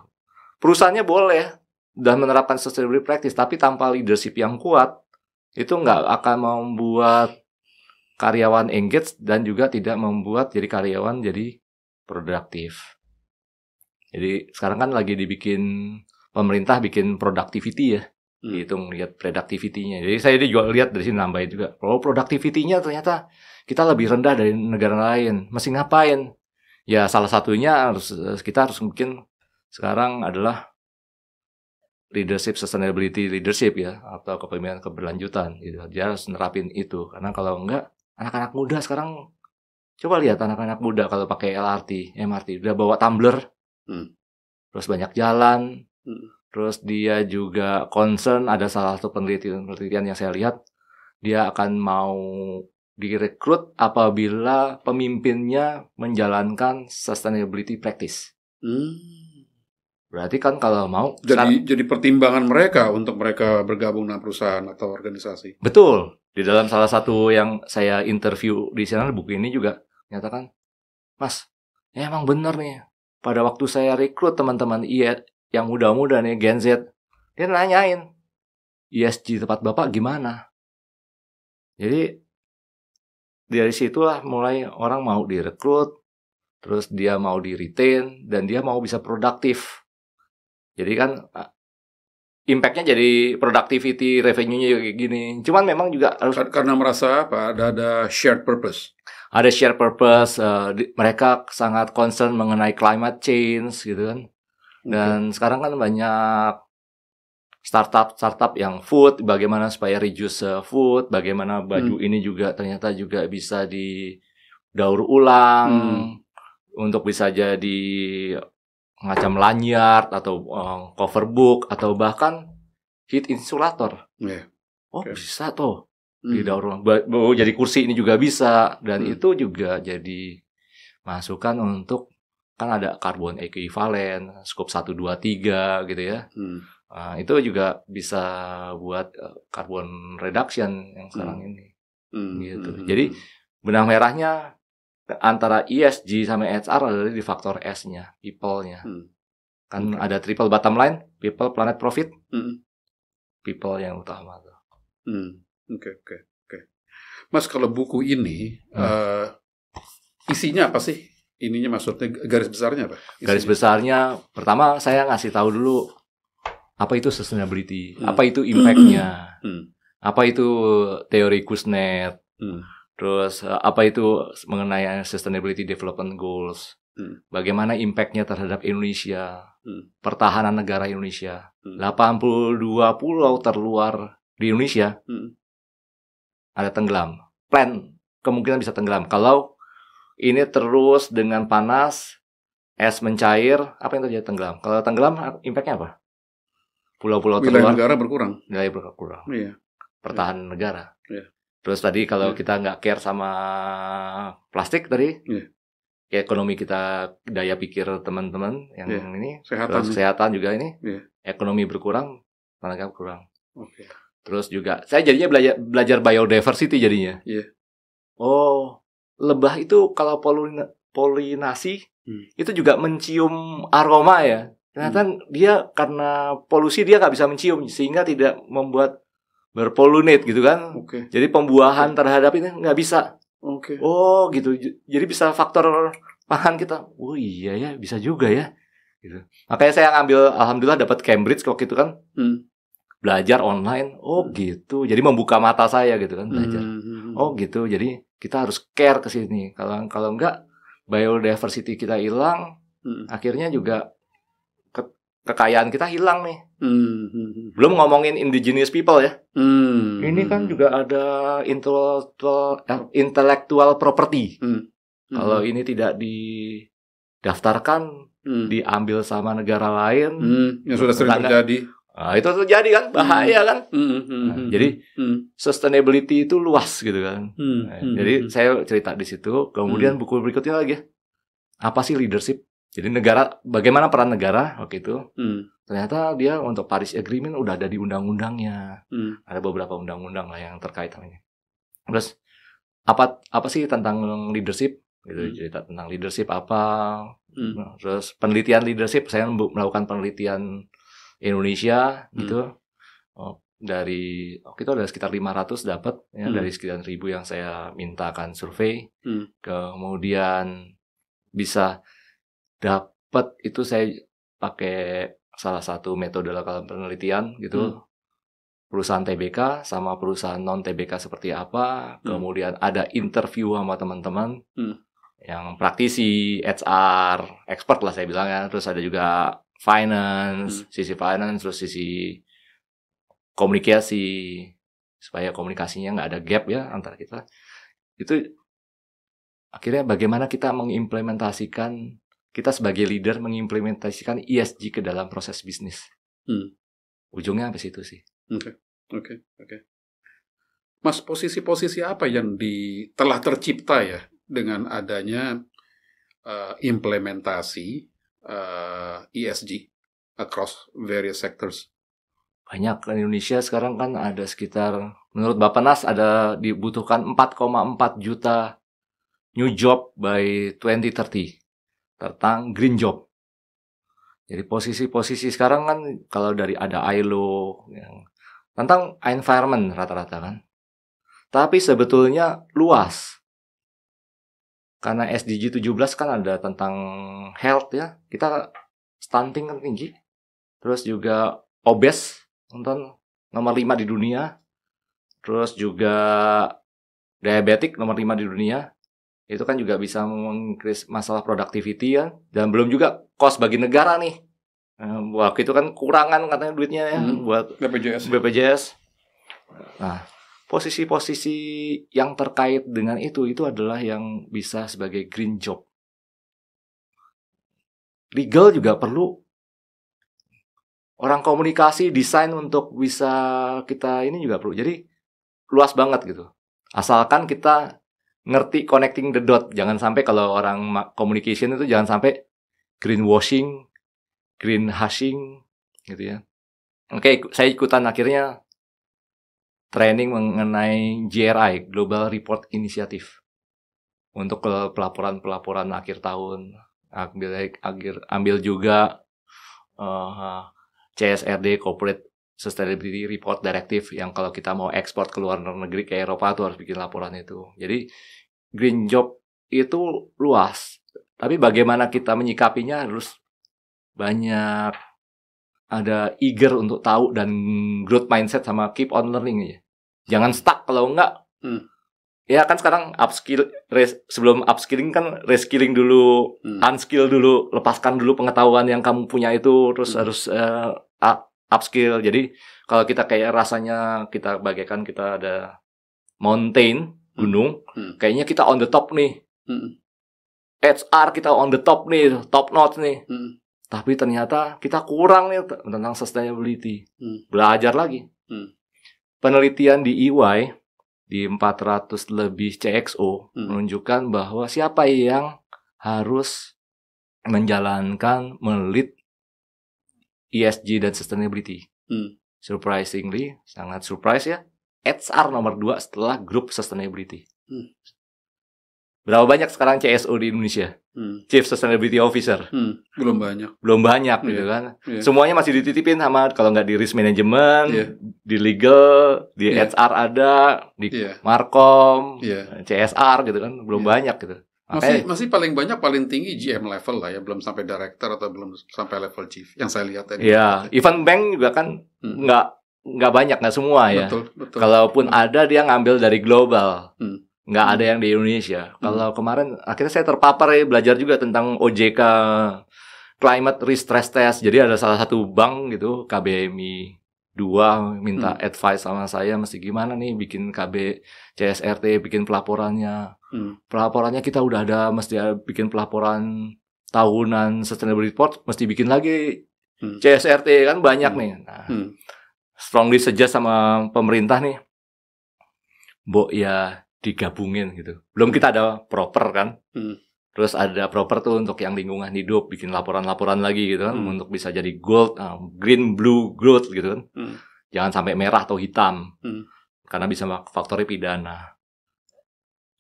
Perusahaannya boleh dan menerapkan sustainability practice, tapi tanpa leadership yang kuat itu nggak akan membuat karyawan engage dan juga tidak membuat jadi karyawan jadi produktif. Jadi sekarang kan lagi pemerintah bikin productivity ya, hitung lihat productivity-nya. Jadi saya juga lihat dari sini nambahin juga. Kalau productivity-nya ternyata kita lebih rendah dari negara lain. Mesti ngapain? Ya salah satunya kita harus mungkin sekarang adalah sustainability leadership ya, atau kepemimpinan keberlanjutan gitu. Dia harus nerapin itu, karena kalau enggak, anak-anak muda sekarang, coba lihat anak-anak muda kalau pakai LRT, MRT, udah bawa tumbler, terus banyak jalan, terus dia juga concern, ada salah satu penelitian yang saya lihat, dia akan mau direkrut apabila pemimpinnya menjalankan sustainability practice. Berarti kan kalau mau jadi pertimbangan mereka untuk mereka bergabung dengan perusahaan atau organisasi. Betul. Di dalam salah satu yang saya interview di sana, buku ini juga nyatakan, Mas, ya emang bener nih. Pada waktu saya rekrut teman-teman yang muda-muda nih, Gen Z, dia nanyain, ESG tempat Bapak gimana? Jadi dari situlah mulai orang mau direkrut, terus dia mau di-retain, dan dia mau bisa produktif. Jadi kan impact-nya jadi productivity, revenue-nya kayak gini. Cuman memang juga harus... Karena merasa apa? Ada shared purpose. Ada shared purpose. Mereka sangat concern mengenai climate change gitu kan. Dan sekarang kan banyak startup yang food, bagaimana supaya reduce food, bagaimana baju ini juga ternyata juga bisa didaur ulang untuk bisa jadi macam lanyard atau cover book atau bahkan heat insulator. Bisa tuh didaur ulang. Jadi kursi ini juga bisa, dan itu juga jadi masukan untuk, kan ada carbon equivalent, scope 1, 2, 3 gitu ya. Itu juga bisa buat carbon reduction yang sekarang ini. Gitu. Jadi benang merahnya antara ESG sama HR adalah di faktor S-nya, people-nya. Kan ada triple bottom line, people, planet, profit. People yang utama tuh. Oke. Mas, kalau buku ini isinya apa sih? Ininya maksudnya garis besarnya apa? Isinya? Garis besarnya pertama saya ngasih tahu dulu apa itu sustainability, apa itu impact-nya, apa itu teori Kuznets, terus apa itu mengenai Sustainability Development Goals, bagaimana impact-nya terhadap Indonesia, pertahanan negara Indonesia, 82 pulau terluar di Indonesia ada tenggelam, kemungkinan bisa tenggelam. Kalau ini terus dengan panas, es mencair, apa yang terjadi? Tenggelam. Kalau tenggelam, impact-nya apa? Pulau-pulau terluar, negara berkurang. Nilai berkurang. Iya. Pertahanan negara. Iya. Terus tadi kalau kita nggak care sama plastik tadi, ekonomi kita, daya pikir teman-teman yang ini, kesehatan juga ini, ekonomi berkurang, tenaga berkurang. Terus juga saya jadinya belajar biodiversity jadinya. Oh, lebah itu kalau polinasi itu juga mencium aroma ya. Ternyata dia karena polusi dia nggak bisa mencium, sehingga tidak membuat berpollinate gitu kan. Jadi pembuahan terhadap ini nggak bisa. Oh gitu. Jadi bisa faktor pangan kita. Oh iya ya, bisa juga ya. Gitu. Makanya saya alhamdulillah dapat Cambridge waktu itu kan. Belajar online. Oh gitu. Jadi membuka mata saya gitu kan, belajar. Oh gitu. Jadi kita harus care ke sini. Kalau enggak, biodiversity kita hilang, akhirnya juga kekayaan kita hilang nih. Belum ngomongin indigenous people ya. Ini kan juga ada intellectual property. Kalau ini tidak didaftarkan, diambil sama negara lain, yang sudah sering terjadi. Itu terjadi kan, bahaya kan. Jadi sustainability itu luas gitu kan. Jadi saya cerita di situ. Kemudian buku berikutnya lagi, apa sih leadership? Jadi negara, bagaimana peran negara waktu itu? Ternyata dia untuk Paris Agreement udah ada di undang-undangnya. Ada beberapa undang-undang lah yang terkait dengan ini. Terus apa sih tentang leadership? Gitu, cerita tentang leadership apa? Terus penelitian leadership, saya melakukan penelitian Indonesia gitu. Dari itu ada sekitar 500 dapat ya, dari sekian 1.000 yang saya mintakan survei. Kemudian bisa dapat itu saya pakai salah satu metode dalam penelitian gitu. Perusahaan TBK sama perusahaan non TBK seperti apa. Kemudian ada interview sama teman-teman yang praktisi, HR, expert lah saya bilang ya. Terus ada juga finance, sisi finance, terus sisi komunikasi, supaya komunikasinya nggak ada gap ya antara kita. Itu akhirnya bagaimana kita mengimplementasikan, kita sebagai leader mengimplementasikan ESG ke dalam proses bisnis. Ujungnya sampai situ sih. Oke. Mas, posisi-posisi apa yang telah tercipta ya dengan adanya implementasi ESG across various sectors? Banyak kan Indonesia sekarang kan ada sekitar, menurut Bappenas ada dibutuhkan 4,4 juta new job by 2030 tentang green job. Jadi posisi-posisi sekarang kan kalau dari ada ILO yang tentang environment rata-rata kan. Tapi sebetulnya luas. Karena SDG 17 kan ada tentang health ya. Kita stunting kan tinggi. Terus juga obes, nomor 5 di dunia. Terus juga diabetik nomor 5 di dunia. Itu kan juga bisa mengikris masalah productivity ya. Dan belum juga cost bagi negara nih. Waktu itu kan kurangan katanya duitnya ya buat BPJS. Nah, posisi-posisi yang terkait dengan itu adalah yang bisa sebagai green job. Legal juga perlu. Orang komunikasi, desain untuk bisa kita ini juga perlu. Jadi luas banget gitu. Asalkan kita ngerti connecting the dot. Jangan sampai kalau orang communication itu jangan sampai greenwashing, green hashing gitu ya. Oke, saya ikutan akhirnya training mengenai GRI, Global Report Initiative. Untuk pelaporan akhir tahun. Ambil juga CSRD, Corporate Sustainability Report Directive, yang kalau kita mau ekspor ke luar negeri ke Eropa tuh harus bikin laporan itu. Jadi green job itu luas. Tapi bagaimana kita menyikapinya harus banyak ada eager untuk tahu dan growth mindset sama keep on learning aja. Jangan stuck, kalau enggak ya kan sekarang sebelum upskilling kan reskilling dulu, unskill dulu, lepaskan dulu pengetahuan yang kamu punya itu, terus harus upskill. Jadi kalau kita kayak rasanya kita bagaikan kita ada mountain, gunung, kayaknya kita on the top nih. HR kita on the top nih, top notch nih. Tapi ternyata kita kurang nih tentang sustainability. Belajar lagi. Penelitian di EY di 400 lebih CXO menunjukkan bahwa siapa yang harus menjalankan melit ESG dan sustainability. Surprisingly, sangat surprise ya, HR nomor 2 setelah grup sustainability. Berapa banyak sekarang CSO di Indonesia? Chief Sustainability Officer. Belum banyak gitu kan. Semuanya masih dititipin sama, kalau nggak di risk management, di legal, di HR ada, di Markom, CSR gitu kan. Belum banyak gitu. Masih paling banyak, paling tinggi GM level lah ya, belum sampai director atau belum sampai level chief yang saya lihat tadi. Iya, even bank juga kan nggak banyak, nggak semua ya. Betul. Kalaupun ada, dia ngambil dari global. Nggak ada yang di Indonesia. Kalau kemarin akhirnya saya terpapar ya, belajar juga tentang OJK Climate Risk Stress Test. Jadi ada salah satu bank gitu, KBMI 2 minta advice sama saya, mesti gimana nih bikin KB CSRT, bikin pelaporannya. Pelaporannya kita udah ada, mesti bikin pelaporan tahunan sustainability report, mesti bikin lagi CSRT kan banyak nih. Nah, strongly suggest sama pemerintah nih, ya digabungin gitu. Belum kita ada proper kan. Terus ada proper tuh untuk yang lingkungan hidup, bikin laporan-laporan lagi gitu kan, untuk bisa jadi gold, green, blue, growth gitu kan. Jangan sampai merah atau hitam. Karena bisa faktornya pidana.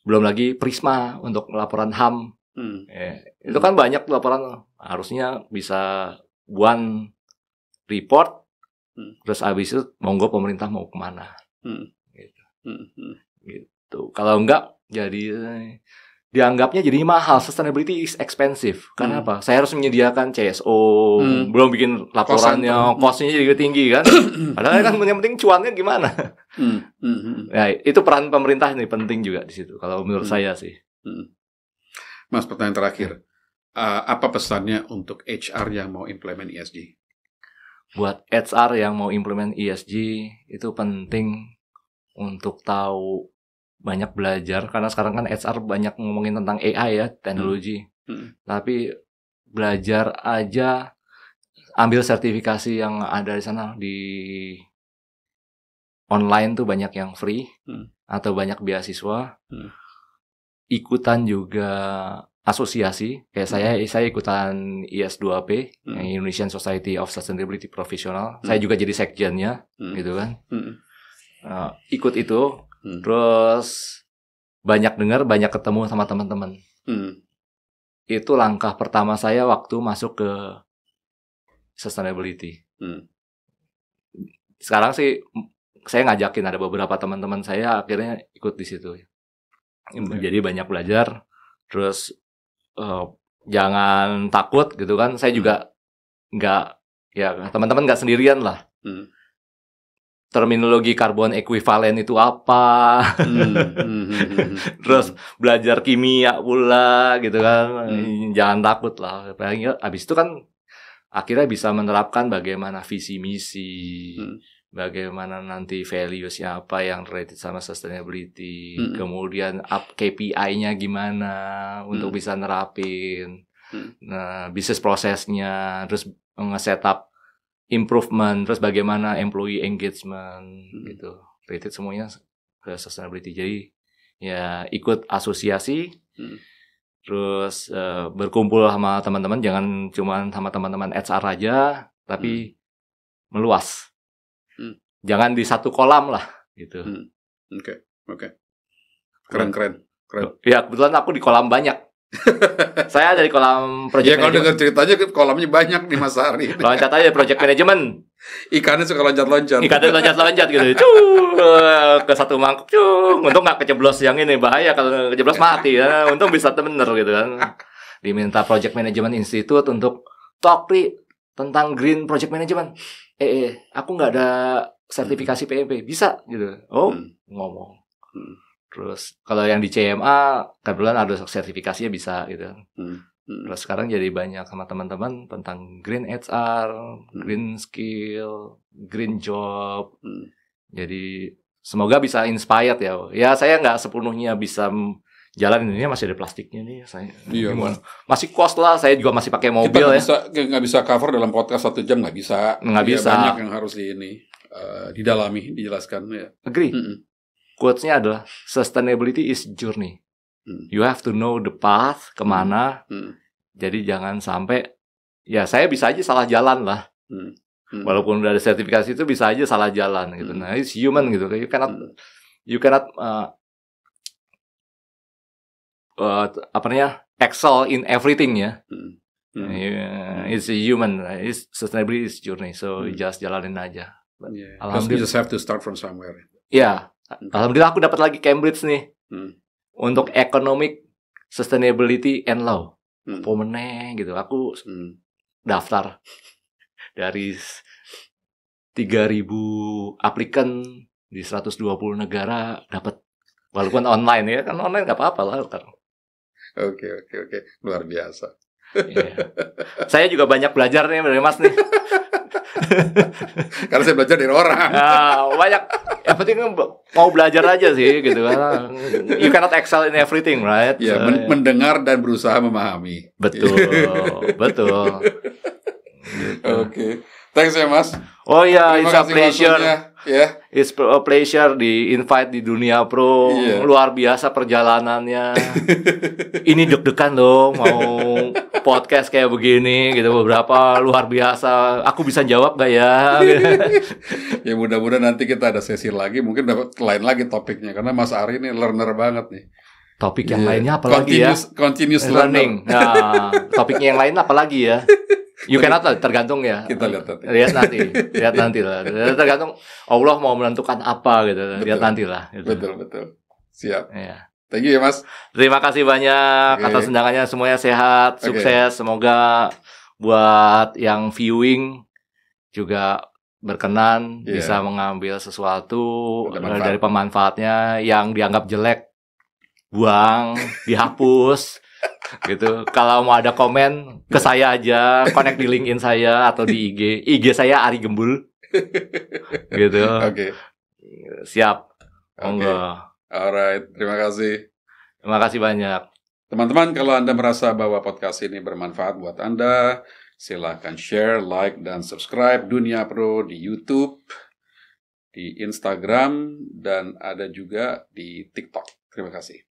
Belum lagi Prisma untuk laporan HAM. Itu kan banyak laporan, harusnya bisa one report, terus habis itu monggo pemerintah mau kemana. Gitu. Kalau enggak, jadi dianggapnya jadi mahal. Sustainability is expensive. Karena apa? Saya harus menyediakan CSO, belum bikin laporannya, cost-nya juga tinggi kan. Padahal kan yang penting cuannya gimana. Ya, itu peran pemerintah ini penting juga di situ. Kalau menurut saya sih. Mas, pertanyaan terakhir. Apa pesannya untuk HR yang mau implement ESG? Buat HR yang mau implement ESG, itu penting untuk tahu, banyak belajar, karena sekarang kan HR banyak ngomongin tentang AI ya, teknologi. Tapi belajar aja, ambil sertifikasi yang ada di sana, di online tuh banyak yang free atau banyak beasiswa. Ikutan juga asosiasi. Kayak saya ikutan IS2P, Indonesian Society of Sustainability Professional. Saya juga jadi sekjennya, gitu kan. Ikut itu, terus banyak dengar, banyak ketemu sama teman-teman. Itu langkah pertama saya waktu masuk ke sustainability. Sekarang sih saya ngajakin ada beberapa teman-teman saya akhirnya ikut di situ. Jadi banyak belajar, terus jangan takut gitu kan. Saya juga teman-teman nggak sendirian lah. Terminologi karbon ekuivalen itu apa? Terus belajar kimia pula gitu kan. Jangan takut lah. Habis itu kan akhirnya bisa menerapkan bagaimana visi misi, bagaimana nanti values-nya apa yang related sama sustainability, kemudian KPI-nya gimana untuk bisa nerapin, nah bisnis prosesnya, terus nge-setup improvement, terus bagaimana employee engagement gitu, related semuanya ke sustainability. Jadi ya ikut asosiasi. Terus berkumpul sama teman-teman, jangan cuma sama teman-teman HR aja, tapi meluas. Jangan di satu kolam lah, gitu. Oke. Keren. Ya kebetulan aku di kolam banyak. Saya dari kolam project management. Ya kalau dengar ceritanya kolamnya banyak nih Mas Ari. Loncat aja project management. Ikannya suka loncat-loncat. Ikannya loncat-loncat gitu. Ke satu mangkuk. Untung nggak keceblos yang ini, bahaya kalau keceblos mati. Ya. Untung bisa bener gitu kan. Diminta Project Management Institute untuk talk tentang green project management. Aku nggak ada sertifikasi PMP. Bisa gitu. Ngomong. Terus kalau yang di CMA kebetulan ada sertifikasinya bisa gitu. Terus sekarang jadi banyak sama teman-teman tentang green HR, green skill, green job. Jadi semoga bisa inspired ya. Ya saya nggak sepenuhnya bisa jalan, ini masih ada plastiknya nih. Saya masih cost lah. Saya juga masih pakai mobil kita nggak bisa cover dalam podcast 1 jam, nggak bisa. Banyak yang harus didalami, dijelaskan ya. Agree. Quotes-nya adalah sustainability is journey. You have to know the path kemana. Jadi jangan sampai, ya saya bisa aja salah jalan lah. Walaupun udah ada sertifikasi itu bisa aja salah jalan gitu. Nah, it's human gitu. You cannot excel in everything ya. It's a human. Sustainability is journey. So just jalanin aja. Alhamdulillah. You just have to start from somewhere. Ya. Alhamdulillah aku dapat lagi Cambridge nih untuk Economic Sustainability and Law. Pemenang gitu. Aku daftar dari 3.000 aplikan di 120 negara dapat. Walaupun online ya, kan online nggak apa-apa lah. Oke. Luar biasa. Saya juga banyak belajar nih dari Mas nih. Karena saya belajar dari orang. Banyak. Yang penting mau belajar aja sih gitu kan. You cannot excel in everything, right? Ya, mendengar dan berusaha memahami. Betul. Gitu. Oke. Thanks ya Mas. Oh ya, it's a pleasure. It's a pleasure di-invite di Dunia Pro. Luar biasa perjalanannya. Ini deg-degan loh mau podcast kayak begini gitu, beberapa luar biasa. Aku bisa jawab gak ya? Ya mudah-mudahan nanti kita ada sesi lagi, mungkin dapat lain lagi topiknya, karena Mas Ari ini learner banget nih. Topik yang lainnya apa lagi ya? Continuous learning. Nah, topiknya yang lain apa lagi ya? You cannot lah, tergantung ya. Kita lihat nanti. Lihat nanti lah. Tergantung Allah mau menentukan apa gitu. Lihat nanti lah. Gitu. Betul. Siap. Ya. Thank you ya Mas. Terima kasih banyak atas undangannya. Semuanya sehat, sukses. Semoga buat yang viewing juga berkenan, bisa mengambil sesuatu dari pemanfaatnya. Yang dianggap jelek, buang, dihapus. Gitu. Kalau mau ada komen ke saya aja, connect di LinkedIn saya atau di IG saya Ari Gembul. Gitu. Oke. Siap. Alright, terima kasih. Terima kasih banyak. Teman-teman, kalau Anda merasa bahwa podcast ini bermanfaat buat Anda, silakan share, like, dan subscribe Dunia Pro di YouTube, di Instagram, dan ada juga di TikTok. Terima kasih.